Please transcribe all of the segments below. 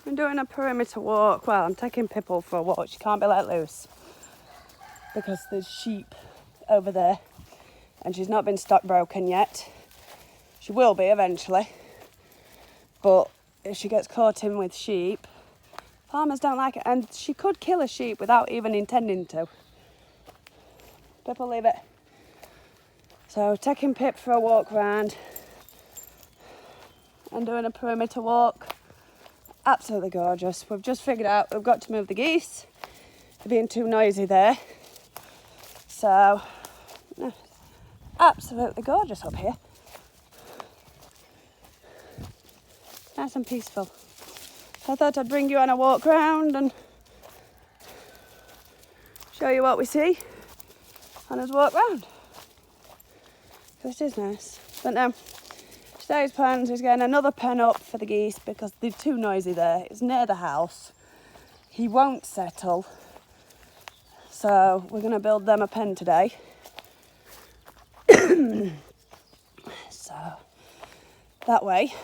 I'm doing a perimeter walk. Well, I'm taking Pipple for a walk. She can't be let loose because there's sheep over there and she's not been stockbroken yet. She will be eventually, but if she gets caught in with sheep, farmers don't like it, and she could kill a sheep without even intending to. Pipple, leave it. So taking Pip for a walk round and doing a perimeter walk. Absolutely gorgeous. We've just figured out we've got to move the geese. They're being too noisy there. So, absolutely gorgeous up here. Nice and peaceful. So I thought I'd bring you on a walk round and show you what we see on his walk round. Because it is nice. But now, today's plans is getting another pen up for the geese because they're too noisy there. It's near the house. He won't settle. So we're going to build them a pen today. So that way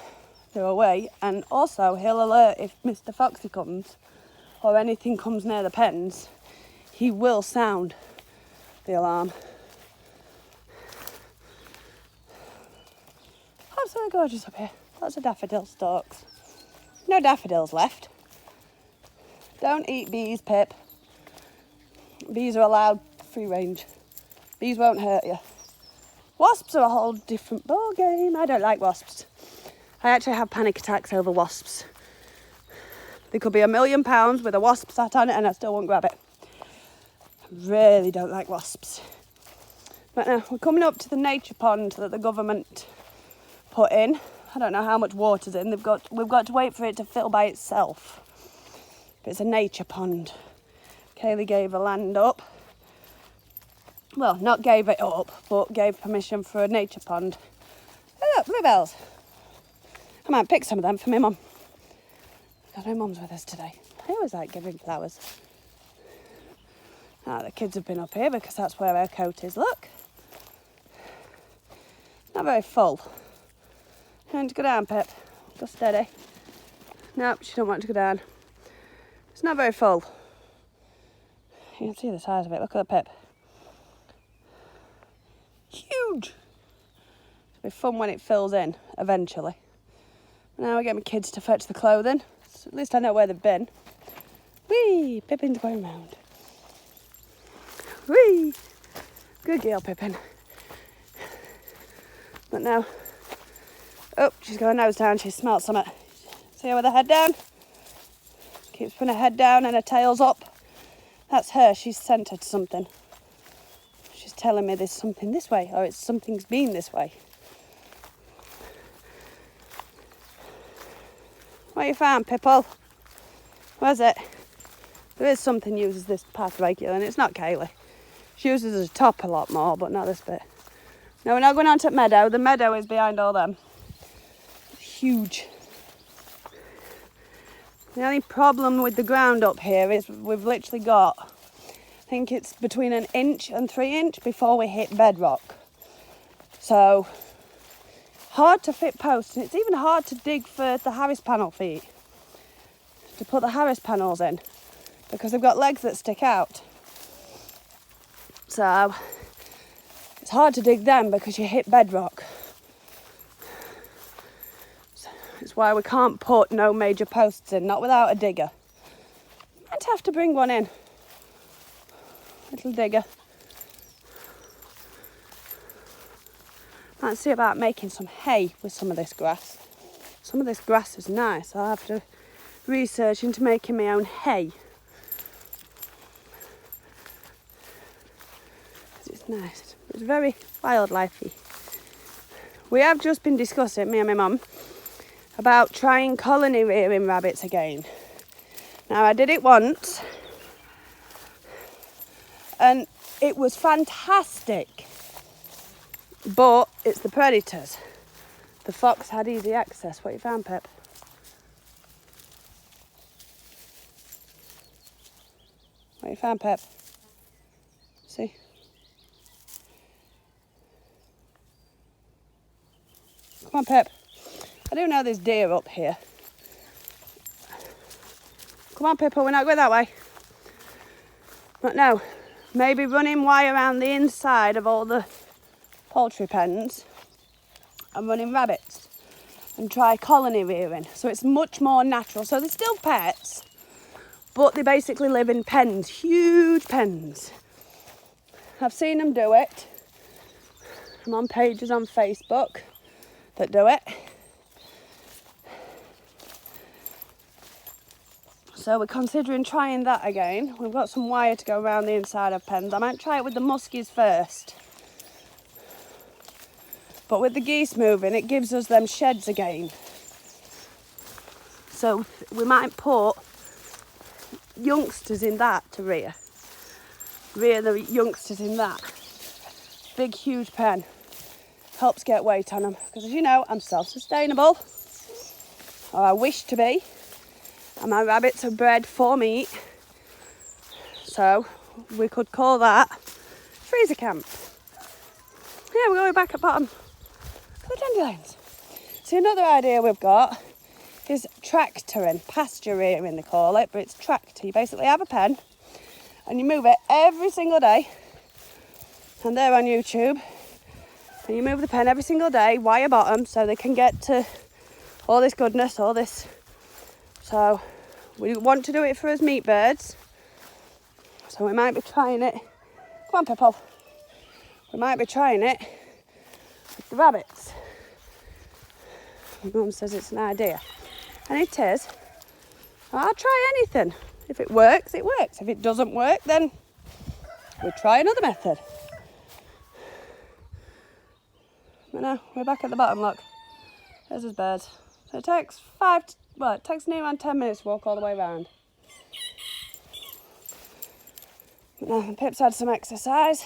they're away, and also he'll alert if Mr. Foxy comes or anything comes near the pens. He will sound the alarm. Absolutely gorgeous up here. Lots of daffodil stalks. No daffodils left. Don't eat bees, Pip. Bees are allowed free range. Bees won't hurt you. Wasps are a whole different ball game. I don't like wasps. I actually have panic attacks over wasps. There could be £1 million with a wasp sat on it and I still won't grab it. I really don't like wasps. But now we're coming up to the nature pond that the government put in. I don't know how much water's in. We've got to wait for it to fill by itself. But it's a nature pond. Kaylee gave the land up. Well, not gave it up, but gave permission for a nature pond. Oh, look, bluebells. I might pick some of them for my mum. Because my mum's with us today. I always like giving flowers. Now the kids have been up here because that's where our coat is. Look. Not very full. You want to go down, Pip? Go steady. Nope, she don't want to go down. It's not very full. You can see the size of it. Look at the Pip. Huge. It'll be fun when it fills in, eventually. Now I get my kids to fetch the clothing. So at least I know where they've been. Whee! Pippin's going round. Whee! Good girl, Pippin. But now... Oh, she's got her nose down. She smelt something. See her with her head down? Keeps putting her head down and her tail's up. That's her. She's scented something. She's telling me there's something this way, or something's been this way. What you found, Pipple? Where's it? There is something uses this path regular, and it's not Kaylee. She uses the top a lot more, but not this bit. No, we're not going on to the meadow. The meadow is behind all them. It's huge. The only problem with the ground up here is we've literally got, I think it's between 1 inch and 3 inch before we hit bedrock. So, hard to fit posts, and it's even hard to dig for the Harris panel feet. To put the Harris panels in, because they've got legs that stick out. So, it's hard to dig them because you hit bedrock. It's why we can't put no major posts in, not without a digger. Might have to bring one in. Little digger. Might see about making some hay with some of this grass. Some of this grass is nice. I'll have to research into making my own hay. It's nice. It's very wildlifey. We have just been discussing, me and my mum, about trying colony rearing rabbits again. Now I did it once and it was fantastic, but it's the predators. The fox had easy access. What you found, Pip? What you found, Pip? See? Come on, Pip. I do know there's deer up here. Come on, Pippa, we're not going that way. But no, maybe running wire around the inside of all the poultry pens and running rabbits and try colony rearing. So it's much more natural. So they're still pets, but they basically live in pens, huge pens. I've seen them do it. I'm on pages on Facebook that do it. So we're considering trying that again. We've got some wire to go around the inside of pens. I might try it with the muskies first. But with the geese moving, it gives us them sheds again. So we might put youngsters in that to rear. Rear the youngsters in that. Big, huge pen. Helps get weight on them. Because as you know, I'm self-sustainable. Or I wish to be. And my rabbits are bred for meat. So we could call that freezer camp. Yeah, we're going back at bottom for the dandelions. See, another idea we've got is tractoring, pasture rearing they call it, but it's tractor. You basically have a pen and you move it every single day. And they're on YouTube. And you move the pen every single day, wire bottom, so they can get to all this goodness, all this. So we want to do it for us meat birds. So we might be trying it. Come on, Pippo. We might be trying it with the rabbits. My mum says it's an idea. And it is. I'll try anything. If it works, it works. If it doesn't work, then we'll try another method. But no, we're back at the bottom, look. There's his birds. So it takes it takes near around 10 minutes to walk all the way around. But now Pip's had some exercise.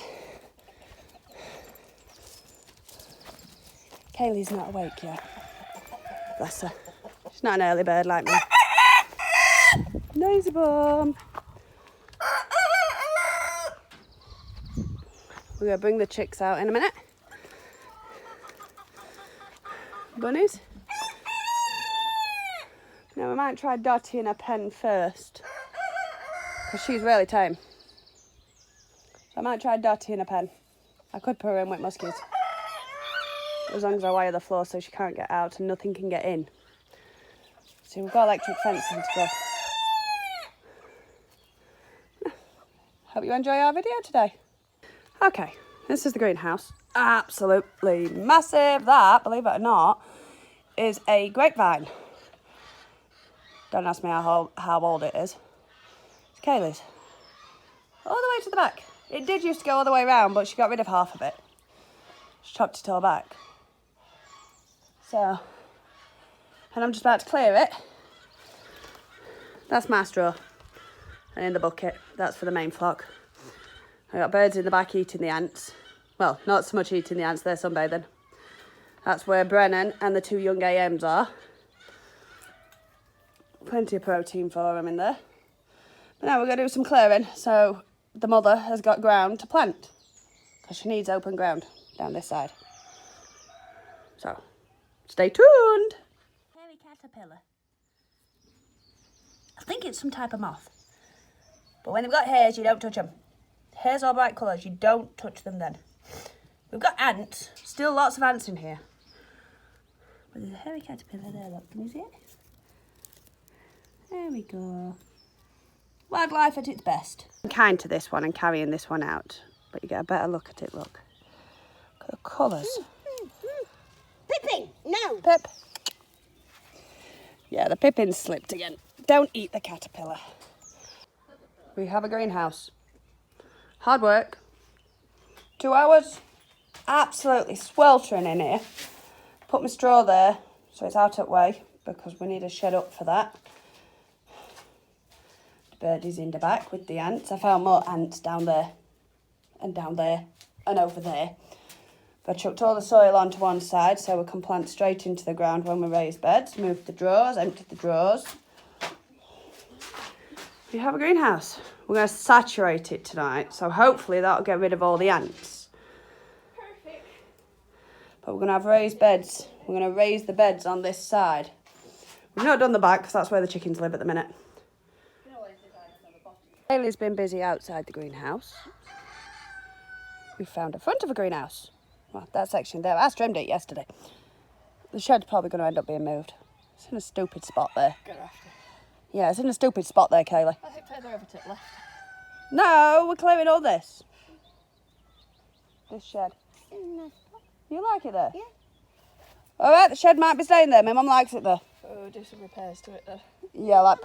Kaylee's not awake yet. Bless her. She's not an early bird like me. Noisy bum. We're going to bring the chicks out in a minute. Bunnies. Now we might try Dottie in a pen first, because she's really tame. So I might try Dottie in a pen. I could put her in with muskies, as long as I wire the floor so she can't get out and nothing can get in. See, we've got electric fencing to go. Hope you enjoy our video today. Okay, this is the greenhouse. Absolutely massive. That, believe it or not, is a grapevine. Don't ask me how old it is. It's Kaylee's. All the way to the back. It did used to go all the way around, but she got rid of half of it. She chopped it all back. So, and I'm just about to clear it. That's my straw. And in the bucket, that's for the main flock. I got birds in the back eating the ants. Well, not so much eating the ants, they're sunbathing. That's where Brennan and the 2 young AMs are. Plenty of protein for them in there. But now we're going to do some clearing. So the mother has got ground to plant, because she needs open ground down this side. So stay tuned. Hairy caterpillar. I think it's some type of moth. But when they've got hairs, you don't touch them. Hairs are bright colours, you don't touch them then. We've got ants. Still lots of ants in here. But there's a hairy caterpillar there, look. Can you see it? There we go. Wildlife at its best. I'm kind to this one and carrying this one out. But you get a better look at it, look. Look at the colours. Pippin! No! Pip. Yeah, the pippin slipped again. Don't eat the caterpillar. We have a greenhouse. Hard work. 2 hours. Absolutely sweltering in here. Put my straw there so it's out of the way, because we need a shed up for that. The birdies in the back with the ants. I found more ants down there and over there. But I chucked all the soil onto one side so we can plant straight into the ground when we raise beds. Moved the drawers, emptied the drawers. We have a greenhouse. We're going to saturate it tonight, so hopefully that'll get rid of all the ants. Perfect. But we're going to have raised beds. We're going to raise the beds on this side. We've not done the back because that's where the chickens live at the minute. Hayley's been busy outside the greenhouse. We found a front of a greenhouse. Well, that section there, I trimmed it yesterday. The shed's probably going to end up being moved. It's in a stupid spot there. Gonna have to. Yeah, it's in a stupid spot there, Kaylee. I think further over to the left. No, we're clearing all this. This shed. In You like it there? Yeah. All right, the shed might be staying there. My mum likes it there. Oh, do some repairs to it then. Yeah, like...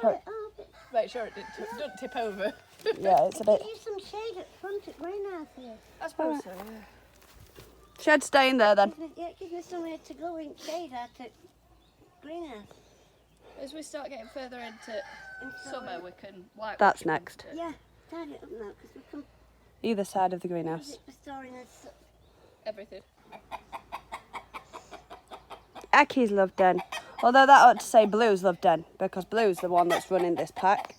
Make sure it don't tip over. Yeah, it's a bit... Give some shade at front at greenhouse here. I suppose so, yeah. Shed staying there then. Give me somewhere to go in shade at greenhouse. As we start getting further into summer, we can wipe. That's next. Yeah, tidy it up now because we can Either side of the use greenhouse. it for storing us. everything. Aki's love den. Although that ought to say Blue's love den, because Blue's the one that's running this pack.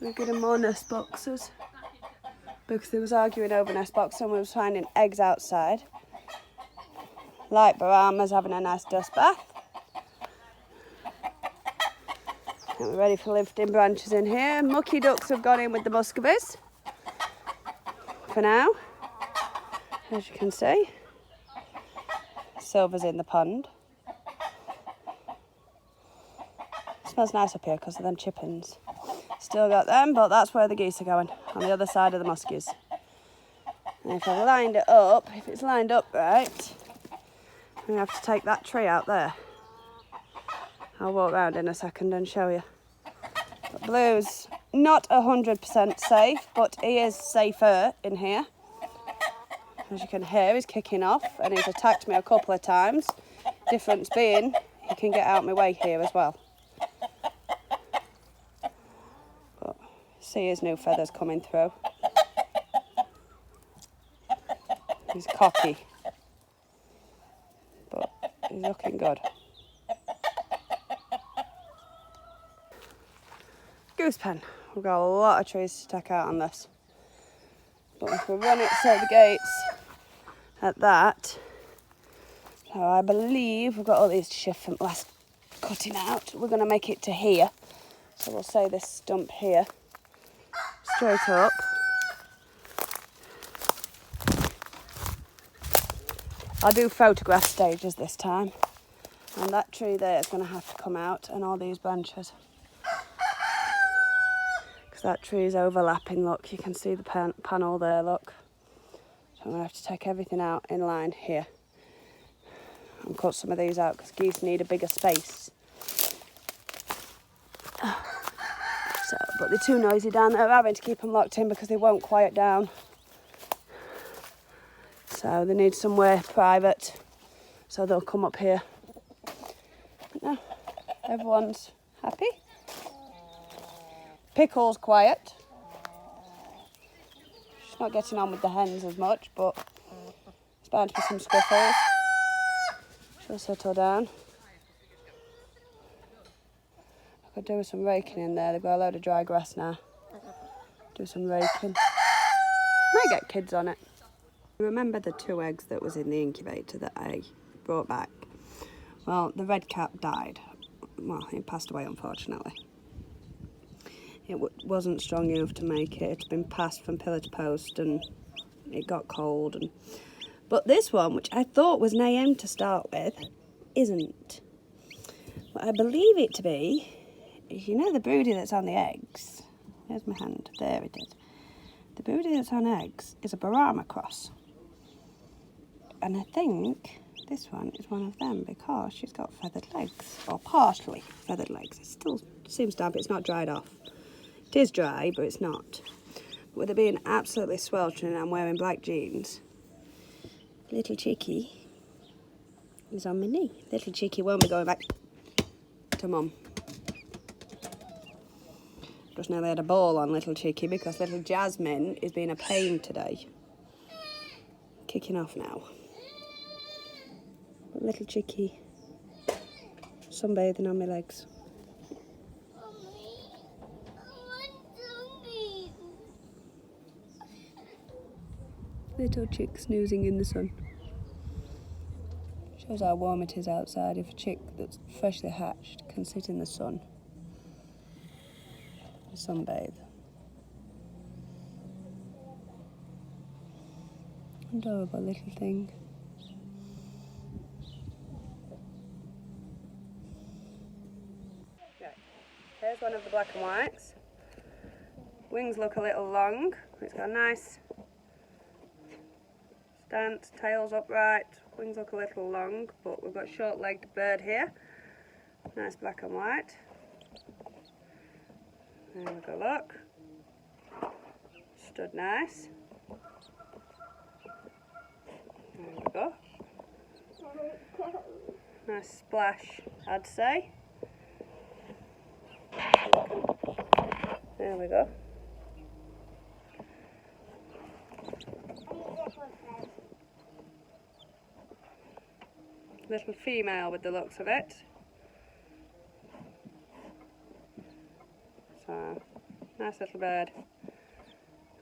We're getting more nest boxes. Because they was arguing over nest box and we was finding eggs outside. Light Barama's having a nice dust bath. And we're ready for lifting branches in here. Mucky ducks have gone in with the muscovies. For now. As you can see. Silver's in the pond. Smells nice up here because of them chippings. Still got them, but that's where the geese are going, on the other side of the muskies. And if I've lined it up, if it's lined up right, I'm going to have to take that tree out there. I'll walk round in a second and show you. But Blue's not 100% safe, but he is safer in here. As you can hear, he's kicking off and he's attacked me a couple of times. Difference being, he can get out my way here as well. But see his new feathers coming through. He's cocky, but he's looking good. Goose pen. We've got a lot of trees to take out on this. But if we run it so the gates at that, so I believe we've got all these to shift from last cutting out. We're going to make it to here. So we'll say this stump here, straight up. I'll do photograph stages this time. And that tree there is going to have to come out and all these branches. Because that tree is overlapping, look. You can see the panel there, look. So I'm going to have to take everything out in line here. And cut some of these out because geese need a bigger space. So, but they're too noisy down there. I'm having to keep them locked in because they won't quiet down. So they need somewhere private. So they'll come up here. But no, everyone's happy. Pickle's quiet. She's not getting on with the hens as much, but it's bound to be some scuffles. She'll settle down. I could do with some raking in there. They've got a load of dry grass now. Do some raking. Might get kids on it. Remember the 2 eggs that was in the incubator that I brought back? Well, the red cap died. Well, it passed away, unfortunately. It wasn't strong enough to make it. It's been passed from pillar to post and it got cold. But this one, which I thought was an AM to start with, isn't. What I believe it to be is, you know the broody that's on the eggs? There's my hand. There it is. The broody that's on eggs is a Brahma cross. And I think this one is one of them because she's got feathered legs, or partially feathered legs. It still seems damp. It's not dried off. It is dry, but it's not. But with it being absolutely sweltering and I'm wearing black jeans, little Cheeky is on my knee. Little Cheeky won't be going back to Mum. Just nearly had a ball on little Cheeky because little Jasmine is being a pain today. Kicking off now. But little Cheeky sunbathing on my legs. Little chick snoozing in the sun. Shows how warm it is outside if a chick that's freshly hatched can sit in the sun. sunbathe. Adorable little thing. Right. Here's one of the black and whites. Wings look a little long. It's got a nice stance, tail's upright. Wings look a little long, but we've got a short-legged bird here. Nice black and white. There we go, look. Stood nice. There we go. Nice splash, I'd say. There we go. Little female with the looks of it. So, nice little bird.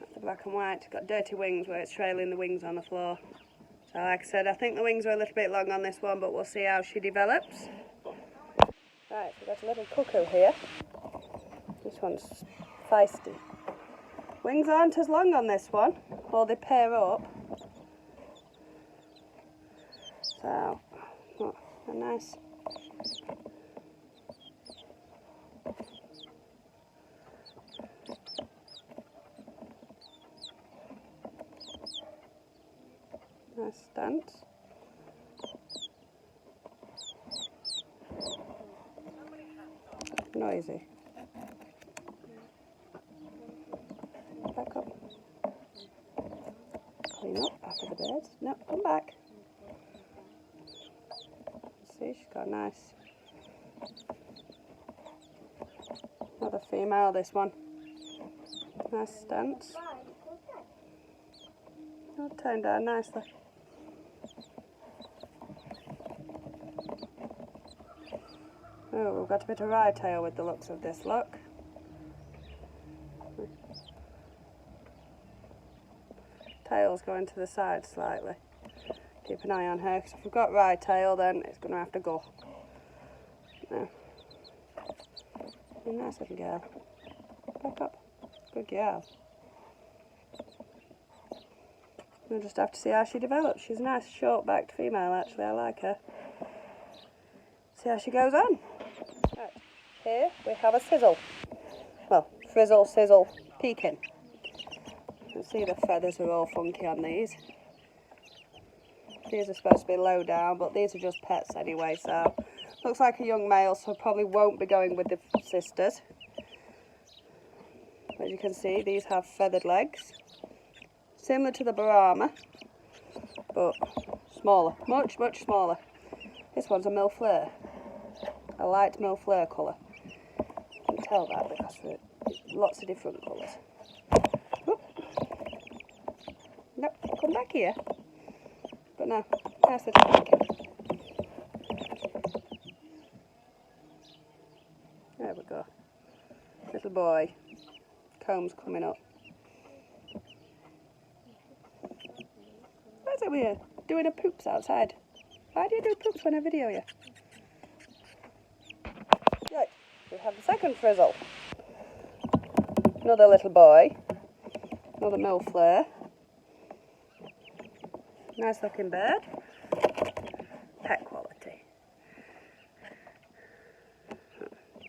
That's the black and white. Got dirty wings where it's trailing the wings on the floor. So like I said, I think the wings are a little bit long on this one, but we'll see how she develops. Right, so we've got a little cuckoo here. This one's feisty. Wings aren't as long on this one, or they pair up. So, oh, a nice stance. Noisy. Back up. Clean up after the birds. No, come back. See, she's got a nice. Another female, this one. Nice stance. I'll turn down nicely. Oh, we've got a bit of wry tail with the looks of this, look. Tail's going to the side slightly. Keep an eye on her, because if we've got wry tail, then it's going to have to go. No. A nice little girl. Back up. Good girl. We'll just have to see how she develops. She's a nice short-backed female, actually. I like her. See how she goes on. Right. Here we have a sizzle. Well, frizzle, sizzle, pekin. You can see the feathers are all funky on these. These are supposed to be low down, but these are just pets anyway, so looks like a young male, so probably won't be going with the sisters. As you can see, these have feathered legs. Similar to the Brahma, but smaller, much, much smaller. This one's a mille fleur, a light mille fleur colour. You can tell that because there's lots of different colours. Oop. Nope, come back here. But no, nice little pekin. There we go. Little boy, combs coming up. Why is it we're doing a poops outside? Why do you do poops when I video you? Right, we have the second frizzle. Another little boy. Another mille fleur. Nice looking bird. Pet quality.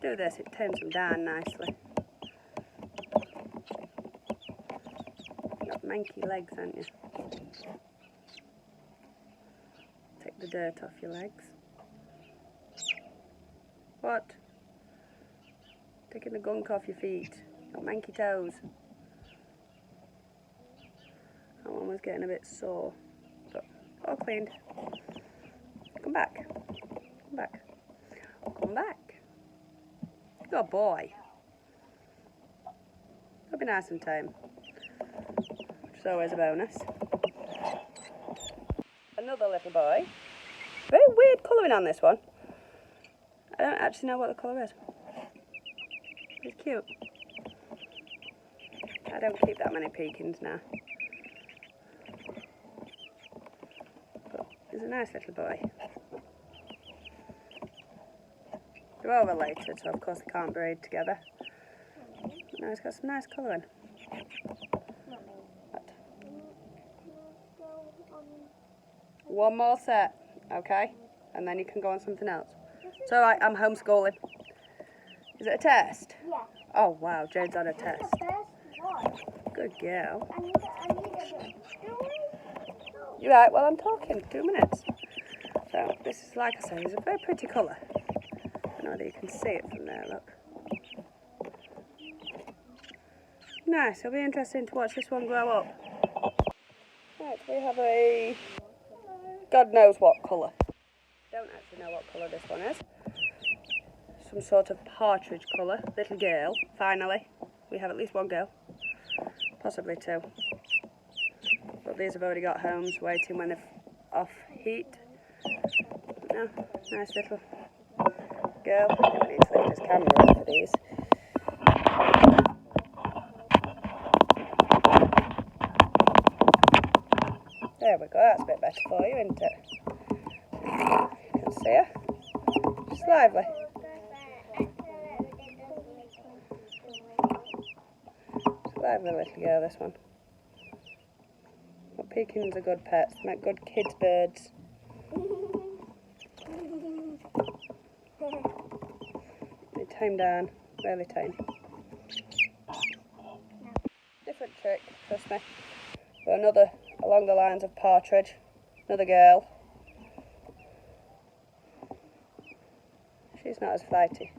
Do this, it turns them down nicely. Got manky legs, haven't you? Take the dirt off your legs. What? Taking the gunk off your feet. Got manky toes. That one was getting a bit sore. But all cleaned. Come back. Come back. Come back. Good boy. That'll be nice and tame. Which is always a bonus. Another little boy. Very weird colouring on this one. I don't actually know what the colour is. It's cute. I don't keep that many pekins now. But he's a nice little boy. They're all related, so of course they can't breed together. No, it's got some nice colouring. One more set, okay? And then you can go on something else. It's alright, I'm homeschooling. Is it a test? Yeah. Oh wow, Jade's on a test. The first one. Good girl. I need a You're right, well I'm talking, 2 minutes. So this is, like I say, it's a very pretty colour. I don't know whether you can see it from there, look. Nice, it'll be interesting to watch this one grow up. Right, we have a God knows what colour. Don't actually know what colour this one is. Some sort of partridge colour. Little girl, finally. We have at least one girl. Possibly two. But these have already got homes waiting when they're off heat. No, nice little girl. I need to lift this camera up for these. There we go, that's a bit better for you, isn't it? You can see her. She's lively. She's a lively little girl, this one. But Pekins are good pets, make good kids' birds. They tame down, really tame. Different trick, trust me. But another along the lines of partridge, another girl. She's not as flighty.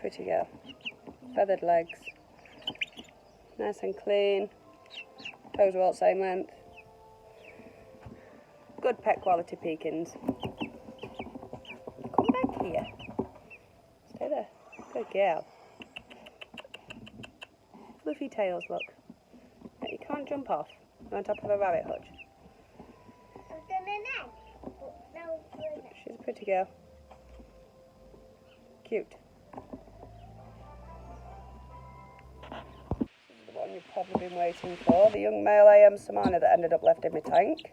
Pretty girl. Feathered legs. Nice and clean. Toes are all the same length. Good pet quality Pekins. Come back here. Stay there. Good girl. Fluffy tails, look. But you can't jump off. You're on top of a rabbit hutch. She's a pretty girl. Cute. This is the one you've probably been waiting for. The young male AM Samana that ended up left in my tank.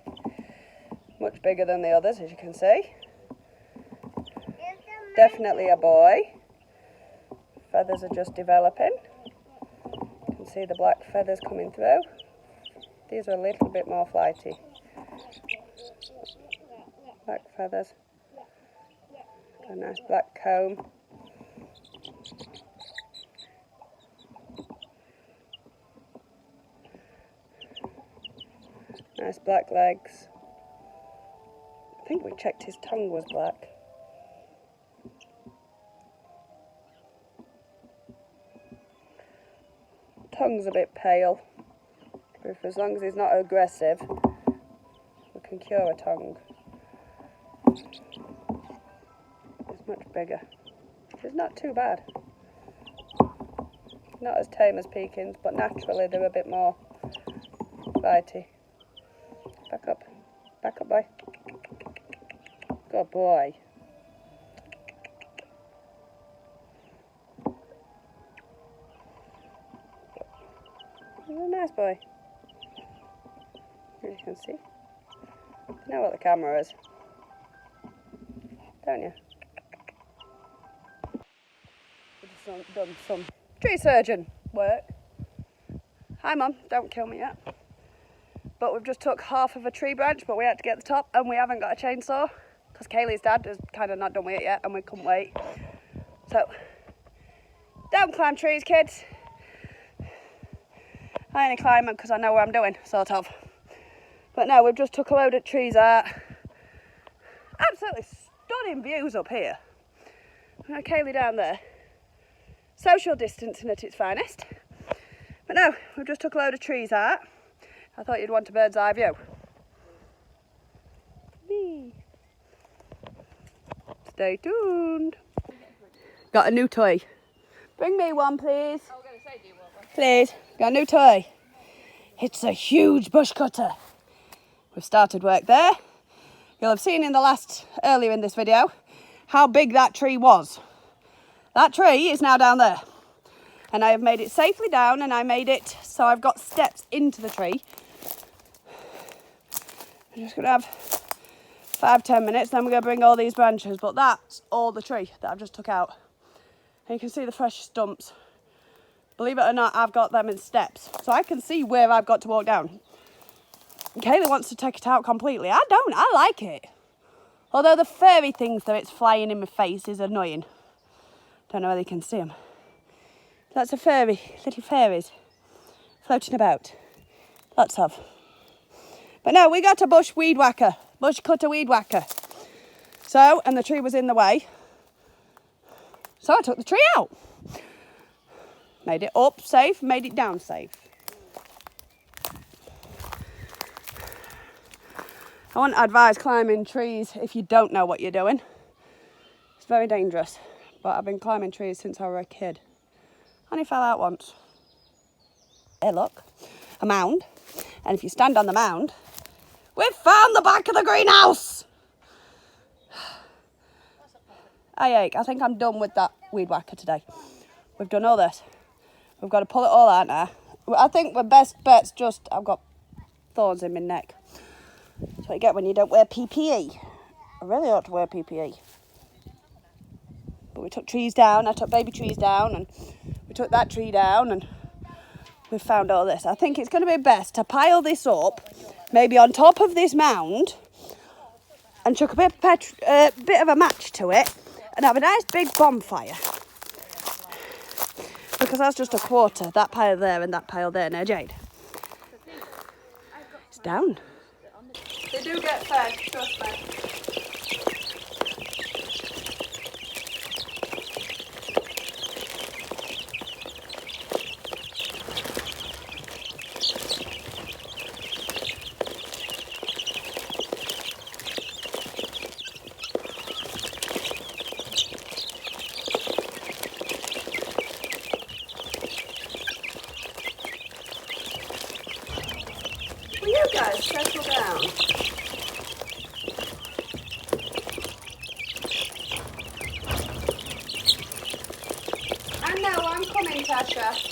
Much bigger than the others, as you can see. Definitely a boy. Feathers are just developing. You can see the black feathers coming through. These are a little bit more flighty. Black feathers. Got a nice black comb. Nice black legs. I think we checked his tongue was black. Tongue's a bit pale. But as long as he's not aggressive, we can cure a tongue. It's much bigger. It's not too bad. Not as tame as Pekins, but naturally they're a bit more flighty. Back up. Back up, boy. Good boy. He's a nice boy. As you can see. You know what the camera is, don't you? We've just done some tree surgeon work. Hi Mum, don't kill me yet. But we've just took half of a tree branch, but we had to get the top and we haven't got a chainsaw because Kaylee's dad is kind of not done with it yet and we couldn't wait. So, don't climb trees, kids. I only climb them because I know what I'm doing, sort of. But no, we've just took a load of trees out. Absolutely stunning views up here. Kaylee down there. Social distancing at its finest. But no, we've just took a load of trees out. I thought you'd want a bird's eye view. Whee. Stay tuned. Got a new toy. Bring me one, please. I was going to say, do you want one? Please. Got a new toy. It's a huge bush cutter. We've started work there. You'll have seen earlier in this video how big that tree was. That tree is now down there. And I have made it safely down and I made it so I've got steps into the tree. I'm just going to have 5-10 minutes, then we're going to bring all these branches. But that's all the tree that I've just took out. And you can see the fresh stumps Believe it or not, I've got them in steps. So I can see where I've got to walk down. Kaylee wants to take it out completely. I don't. I like it. Although the furry things that it's flying in my face is annoying. Don't know whether you can see them. Lots of furry, little fairies floating about. Lots of. But no, we got a bush cutter weed whacker. So, and the tree was in the way. So I took the tree out. Made it up safe, made it down safe. I wouldn't advise climbing trees if you don't know what you're doing. It's very dangerous. But I've been climbing trees since I was a kid. Only fell out once. Hey, look, a mound. And if you stand on the mound, we've found the back of the greenhouse. I ache. I think I'm done with that weed whacker today. We've done all this. We've got to pull it all out now. I think the best bet's just, I've got thorns in my neck. That's what you get when you don't wear PPE. I really ought to wear PPE. But we took trees down. I took baby trees down, and we took that tree down, and we've found all this. I think it's going to be best to pile this up, maybe on top of this mound, and chuck a bit of a match to it, and have a nice big bonfire. Because that's just a quarter, that pile there and that pile there. Now, Jade, it's down. They do get fed, trust me. Will you guys settle down? I know, I'm coming, Tasha.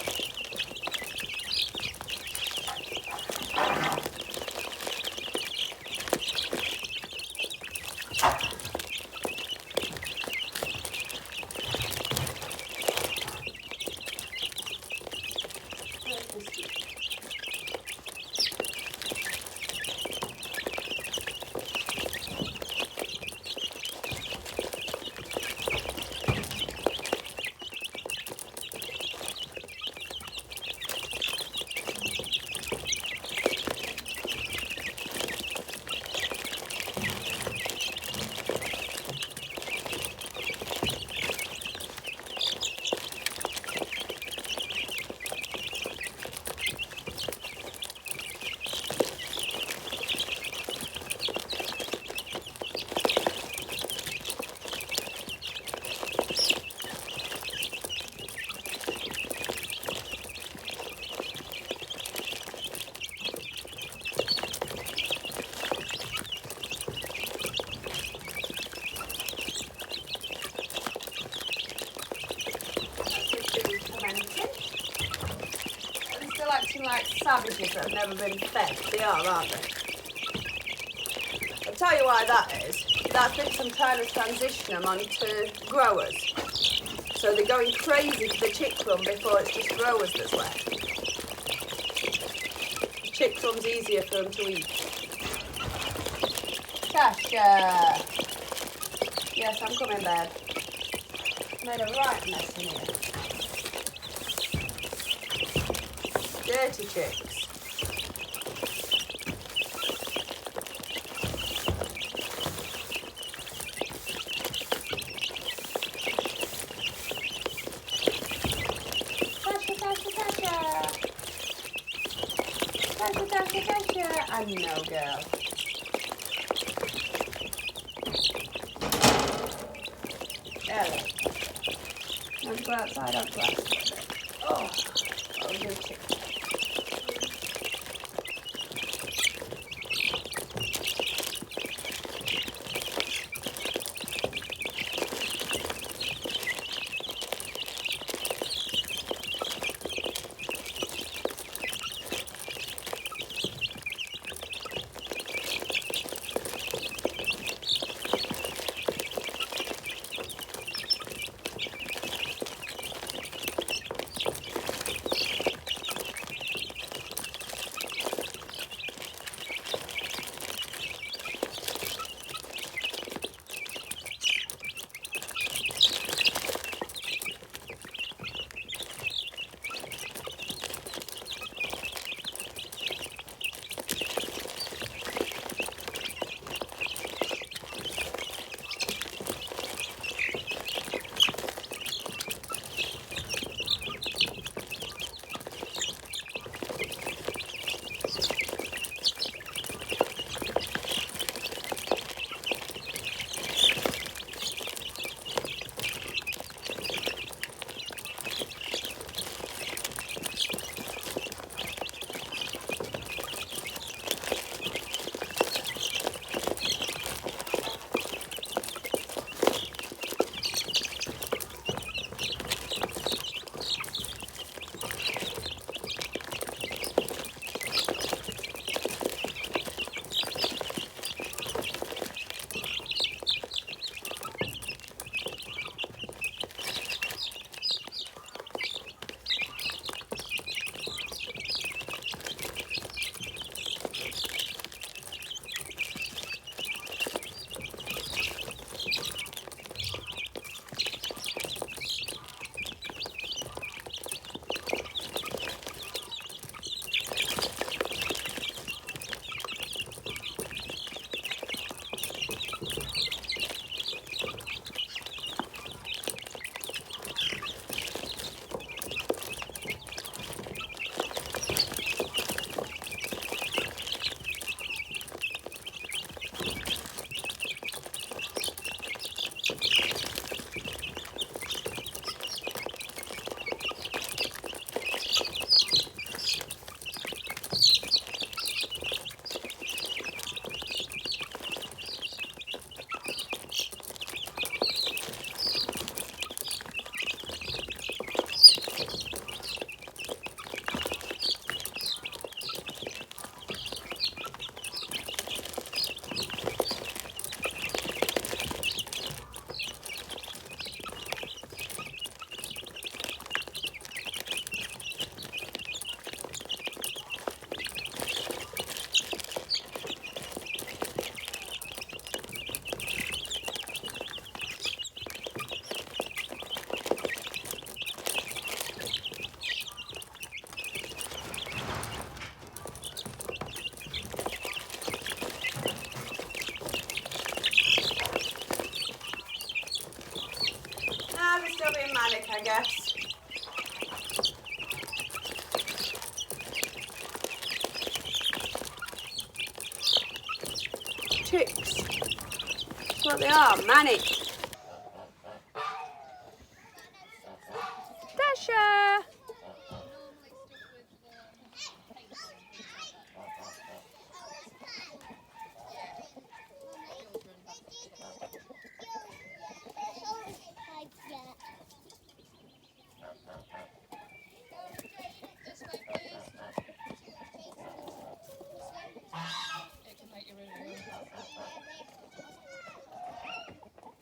Like savages that have never been fed. They are, aren't they? I'll tell you why that is. That's been some kind of transition them onto growers. So they're going crazy for the chick crumb before it's just growers that's left. The chick crumb's easier for them to eat. Tasha! Yes, I'm coming, babe. Made a right mess in here. Dirty chicks. Tasha, Tasha, Tasha. Tasha, Tasha, Tasha. I know, girl. Ellie. Want to go outside on class? Oh, good chick. manic, I guess. Chicks. That's what they are, manic. Tasha!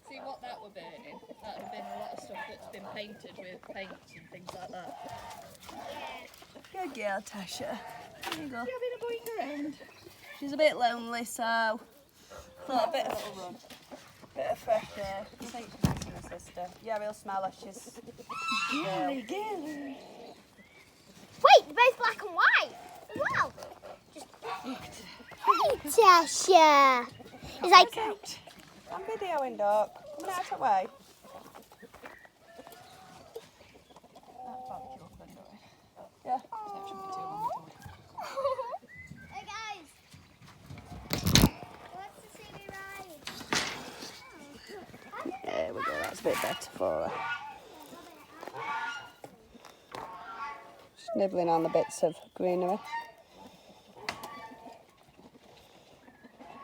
See what that would be? That would have been a lot of stuff that's been painted with paints and things like that. Good girl, Tasha. There you go. Having a boink around. She's a bit lonely, so thought a bit of fresh air. I think she's missing her sister. Yeah, we'll smell her. She's Girly. Wait, they're both black and white as well. Hey, Tasha. It's like, I'm videoing, Doc. Come out of the way. Yeah. hey guys. Let's see me ride. There we go. That's a bit better for her. She's nibbling on the bits of greenery.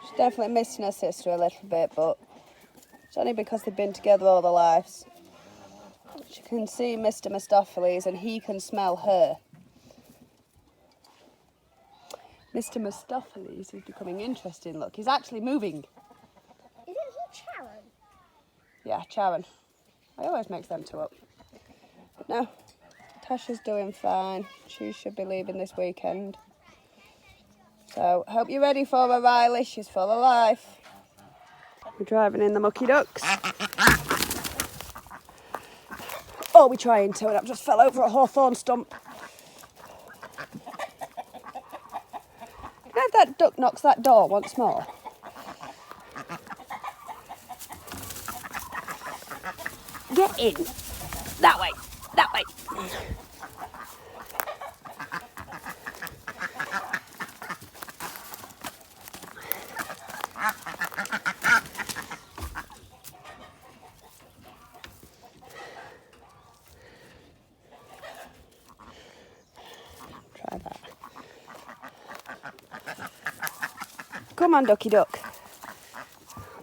She's definitely missing her sister a little bit, but it's only because they've been together all their lives. She can see Mr. Mistopheles and he can smell her. Mr. Mistopheles is becoming interesting. Look, he's actually moving. Isn't he Sharon? Yeah, Charon. I always mix them two up. But no, Tasha's doing fine. She should be leaving this weekend. So, hope you're ready for her, Riley. She's full of life. We're driving in the mucky ducks. Oh, we're trying to, and I've just fell over a hawthorn stump. If that duck knocks that door once more. Get in. That way. That way. Try that. Come on, ducky duck.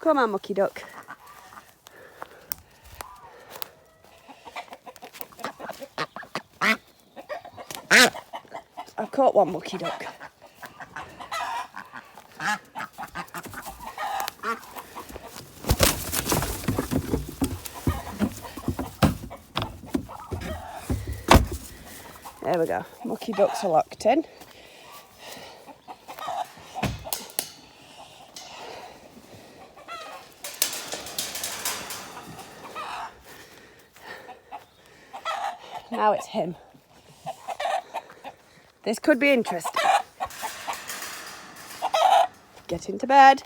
Come on, mucky duck. I've caught one mucky duck. There we go. Mucky ducks are locked in. Now it's him. This could be interesting. Get into bed.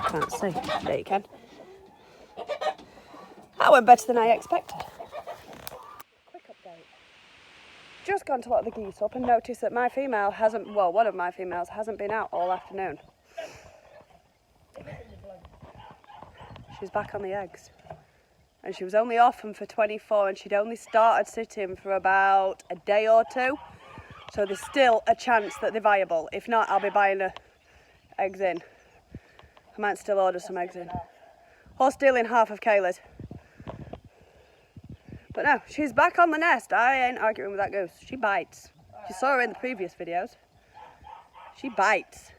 Can't see. There you can. That went better than I expected. Quick update. Just gone to lock the geese up and noticed that my female hasn't, well, one of my females hasn't been out all afternoon. She's back on the eggs. And she was only off them for 24 and she'd only started sitting for about a day or two. So there's still a chance that they're viable. If not, I'll be buying her eggs in. I might still order some eggs in. Or stealing half of Kayla's. But no, she's back on the nest. I ain't arguing with that goose. She bites. You saw her in the previous videos. She bites.